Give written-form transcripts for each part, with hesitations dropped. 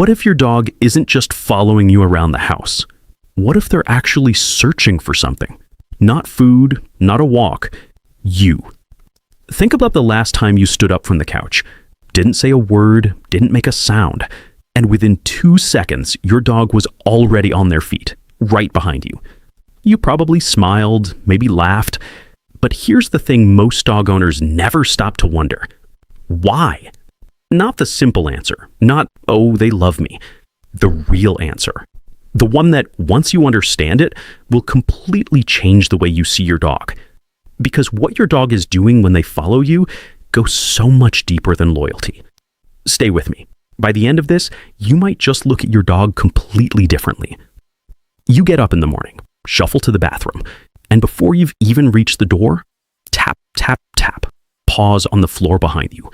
What if your dog isn't just following you around the house? What if they're actually searching for something? Not food, not a walk, you. Think about the last time you stood up from the couch. Didn't say a word, didn't make a sound, and within 2 seconds, your dog was already on their feet, right behind you. You probably smiled, maybe laughed, but here's the thing most dog owners never stop to wonder. Why? Not the simple answer, not, oh, they love me. The real answer. The one that, once you understand it, will completely change the way you see your dog. Because what your dog is doing when they follow you goes so much deeper than loyalty. Stay with me. By the end of this, you might just look at your dog completely differently. You get up in the morning, shuffle to the bathroom, and before you've even reached the door, tap, tap, tap, pause on the floor behind you.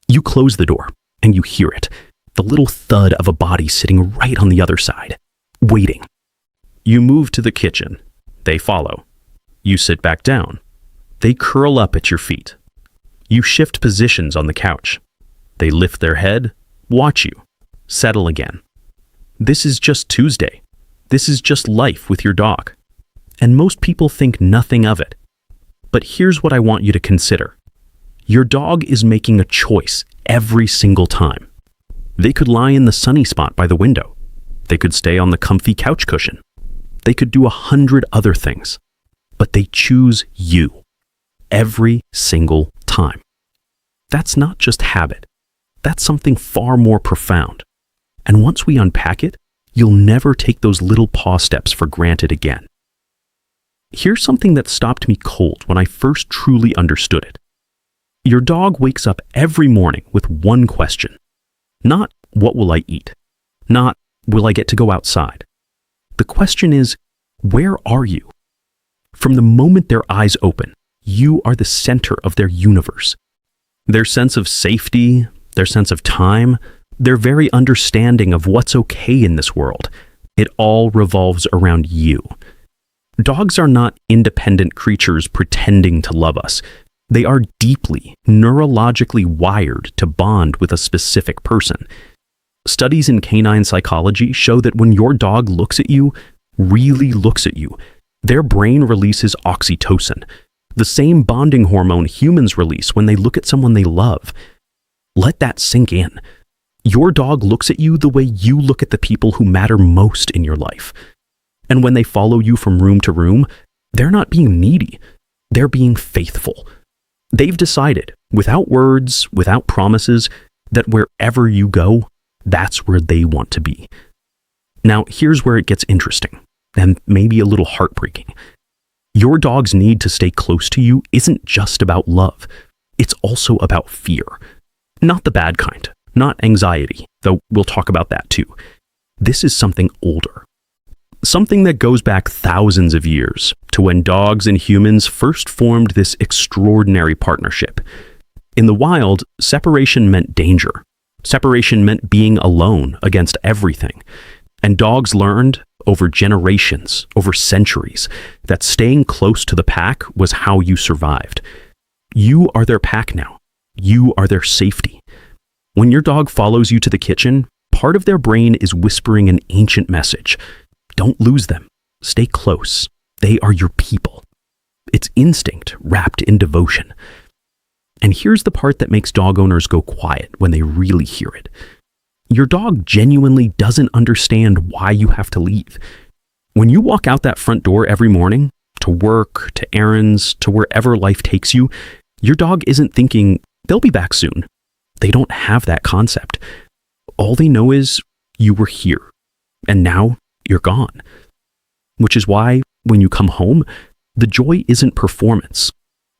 You close the door, and you hear it, the little thud of a body sitting right on the other side, waiting. You move to the kitchen. They follow. You sit back down. They curl up at your feet. You shift positions on the couch. They lift their head, watch you, settle again. This is just Tuesday. This is just life with your dog. And most people think nothing of it. But here's what I want you to consider. Your dog is making a choice every single time. They could lie in the sunny spot by the window. They could stay on the comfy couch cushion. They could do 100 other things. But they choose you every single time. That's not just habit. That's something far more profound. And once we unpack it, you'll never take those little paw steps for granted again. Here's something that stopped me cold when I first truly understood it. Your dog wakes up every morning with one question. Not, what will I eat? Not, will I get to go outside? The question is, where are you? From the moment their eyes open, you are the center of their universe. Their sense of safety, their sense of time, their very understanding of what's okay in this world, it all revolves around you. Dogs are not independent creatures pretending to love us. They are deeply, neurologically wired to bond with a specific person. Studies in canine psychology show that when your dog looks at you, really looks at you, their brain releases oxytocin, the same bonding hormone humans release when they look at someone they love. Let that sink in. Your dog looks at you the way you look at the people who matter most in your life. And when they follow you from room to room, they're not being needy. They're being faithful. They've decided, without words, without promises, that wherever you go, that's where they want to be. Now, here's where it gets interesting, and maybe a little heartbreaking. Your dog's need to stay close to you isn't just about love. It's also about fear. Not the bad kind, not anxiety, though we'll talk about that too. This is something older. Something that goes back thousands of years to when dogs and humans first formed this extraordinary partnership. In the wild, separation meant danger. Separation meant being alone against everything. And dogs learned over generations, over centuries, that staying close to the pack was how you survived. You are their pack now. You are their safety. When your dog follows you to the kitchen, part of their brain is whispering an ancient message. Don't lose them. Stay close. They are your people. It's instinct wrapped in devotion. And here's the part that makes dog owners go quiet when they really hear it. Your dog genuinely doesn't understand why you have to leave. When you walk out that front door every morning, to work, to errands, to wherever life takes you, your dog isn't thinking, they'll be back soon. They don't have that concept. All they know is, you were here, and now you're gone. Which is why, when you come home, the joy isn't performance,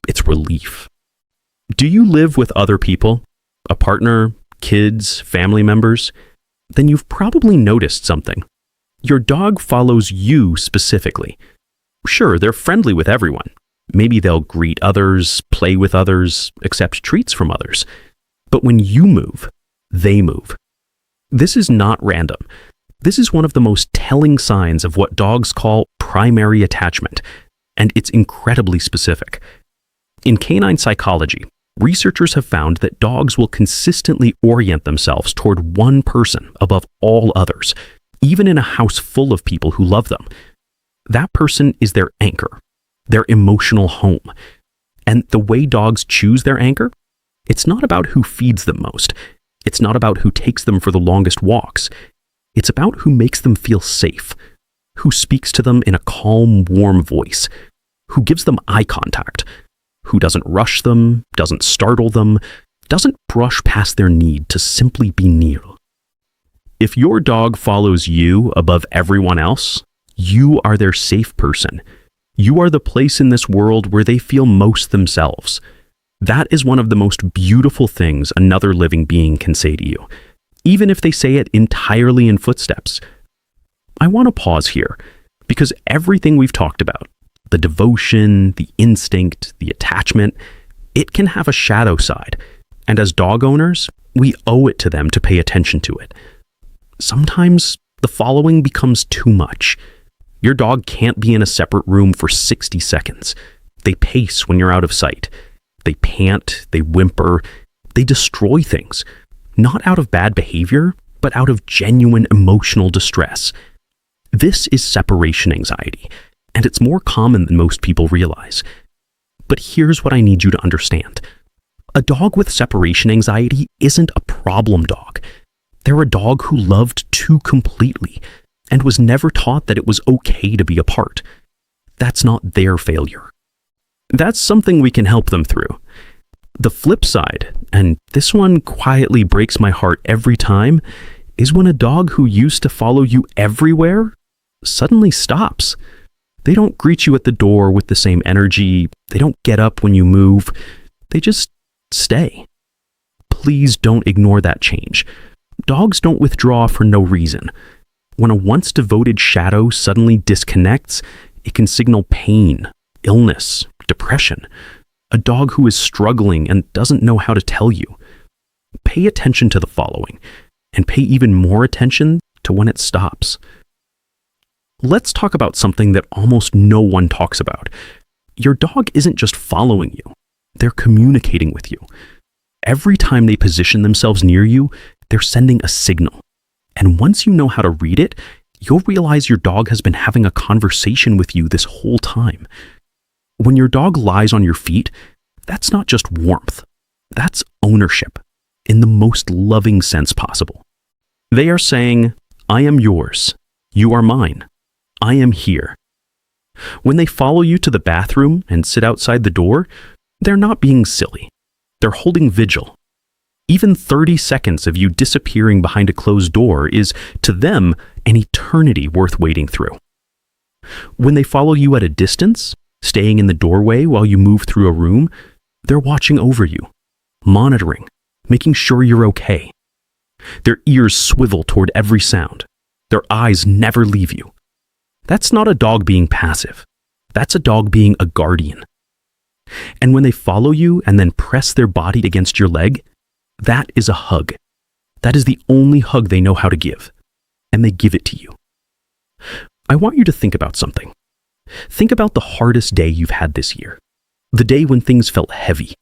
it's relief. Do you live with other people? A partner, kids, family members? Then you've probably noticed something. Your dog follows you specifically. Sure, they're friendly with everyone. Maybe they'll greet others, play with others, accept treats from others. But when you move, they move. This is not random. This is one of the most telling signs of what dogs call primary attachment, and it's incredibly specific. In canine psychology, Researchers have found that dogs will consistently orient themselves toward one person above all others, even in a house full of people who love them. That person is their anchor, their emotional home. And the way dogs choose their anchor, it's not about who feeds them most. It's not about who takes them for the longest walks. It's about who makes them feel safe, who speaks to them in a calm, warm voice, who gives them eye contact, who doesn't rush them, doesn't startle them, doesn't brush past their need to simply be near. If your dog follows you above everyone else, you are their safe person. You are the place in this world where they feel most themselves. That is one of the most beautiful things another living being can say to you, even if they say it entirely in footsteps. I want to pause here, because everything we've talked about, the devotion, the instinct, the attachment, it can have a shadow side, and as dog owners, we owe it to them to pay attention to it. Sometimes the following becomes too much. Your dog can't be in a separate room for 60 seconds. They pace when you're out of sight. They pant, they whimper, they destroy things, not out of bad behavior, but out of genuine emotional distress. This is separation anxiety, and it's more common than most people realize. But here's what I need you to understand. A dog with separation anxiety isn't a problem dog. They're a dog who loved too completely and was never taught that it was okay to be apart. That's not their failure. That's something we can help them through. The flip side, and this one quietly breaks my heart every time, is when a dog who used to follow you everywhere suddenly stops. They don't greet you at the door with the same energy. They don't get up when you move. They just stay. Please don't ignore that change. Dogs don't withdraw for no reason. When a once devoted shadow suddenly disconnects, it can signal pain, illness, depression. A dog who is struggling and doesn't know how to tell you. Pay attention to the following, and pay even more attention to when it stops. Let's talk about something that almost no one talks about. Your dog isn't just following you, they're communicating with you. Every time they position themselves near you, they're sending a signal. And once you know how to read it, you'll realize your dog has been having a conversation with you this whole time. When your dog lies on your feet, that's not just warmth. That's ownership, in the most loving sense possible. They are saying, I am yours. You are mine. I am here. When they follow you to the bathroom and sit outside the door, they're not being silly. They're holding vigil. Even 30 seconds of you disappearing behind a closed door is, to them, an eternity worth waiting through. When they follow you at a distance, staying in the doorway while you move through a room, they're watching over you, monitoring, making sure you're okay. Their ears swivel toward every sound. Their eyes never leave you. That's not a dog being passive. That's a dog being a guardian. And when they follow you and then press their body against your leg, that is a hug. That is the only hug they know how to give. And they give it to you. I want you to think about something. Think about the hardest day you've had this year. The day when things felt heavy,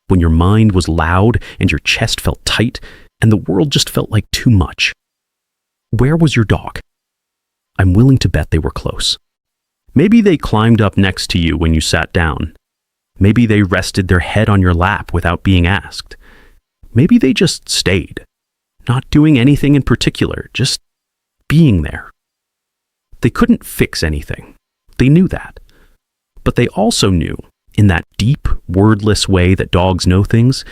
when your mind was loud and your chest felt tight and the world just felt like too much. Where was your dog? I'm willing to bet they were close. Maybe they climbed up next to you when you sat down. Maybe they rested their head on your lap without being asked. Maybe they just stayed, not doing anything in particular, just being there. They couldn't fix anything. They knew that. But they also knew, in that deep, wordless way that dogs know things,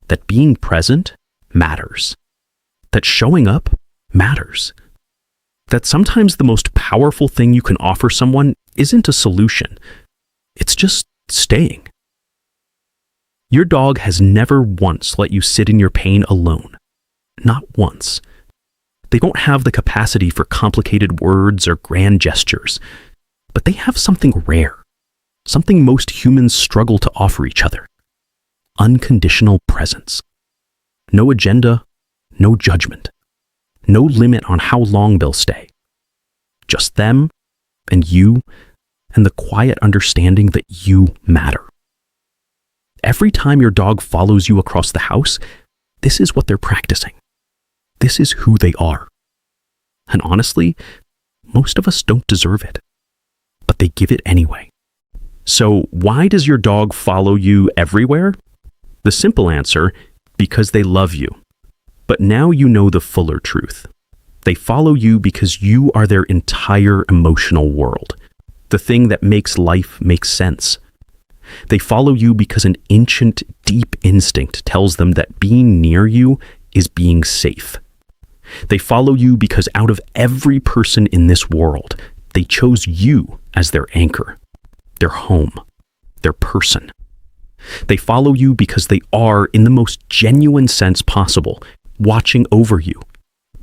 that being present matters. That showing up matters. That sometimes the most powerful thing you can offer someone isn't a solution. It's just staying. Your dog has never once let you sit in your pain alone. Not once. They don't have the capacity for complicated words or grand gestures, but they have something rare, something most humans struggle to offer each other. Unconditional presence. No agenda, no judgment, no limit on how long they'll stay. Just them and you and the quiet understanding that you matter. every time your dog follows you across the house, this is what they're practicing. This is who they are. And honestly, most of us don't deserve it, but they give it anyway. So why does your dog follow you everywhere? The simple answer, because they love you. But now you know the fuller truth. They follow you because you are their entire emotional world, the thing that makes life make sense. They follow you because an ancient, deep instinct tells them that being near you is being safe. They follow you because out of every person in this world, they chose you as their anchor, their home, their person. They follow you because they are, in the most genuine sense possible, watching over you,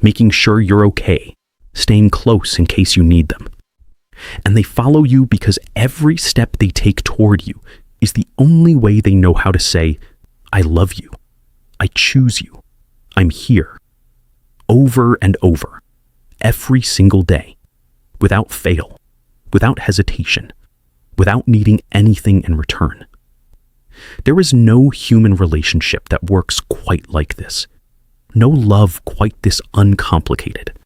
making sure you're okay, staying close in case you need them. And they follow you because every step they take toward you is the only way they know how to say, I love you, I choose you, I'm here, over and over, every single day, without fail, without hesitation, without needing anything in return. There is no human relationship that works quite like this. No love quite this uncomplicated.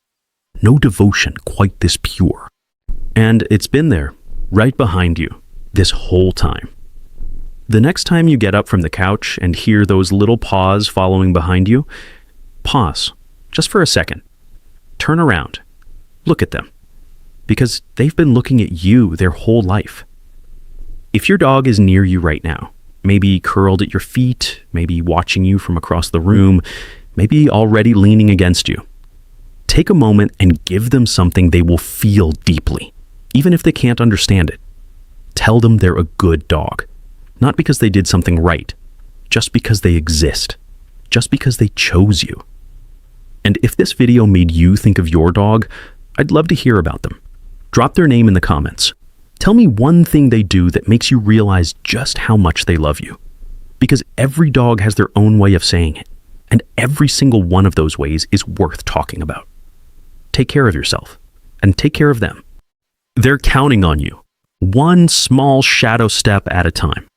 No devotion quite this pure. And it's been there, right behind you, this whole time. The next time you get up from the couch and hear those little paws following behind you, pause, just for a second. Turn around. Look at them. Because they've been looking at you their whole life. If your dog is near you right now, maybe curled at your feet, maybe watching you from across the room, maybe already leaning against you, take a moment and give them something they will feel deeply, even if they can't understand it. Tell them they're a good dog, not because they did something right, just because they exist, just because they chose you. And if this video made you think of your dog, I'd love to hear about them. Drop their name in the comments. Tell me one thing they do that makes you realize just how much they love you. Because every dog has their own way of saying it, and every single one of those ways is worth talking about. Take care of yourself, and take care of them. They're counting on you, one small shadow step at a time.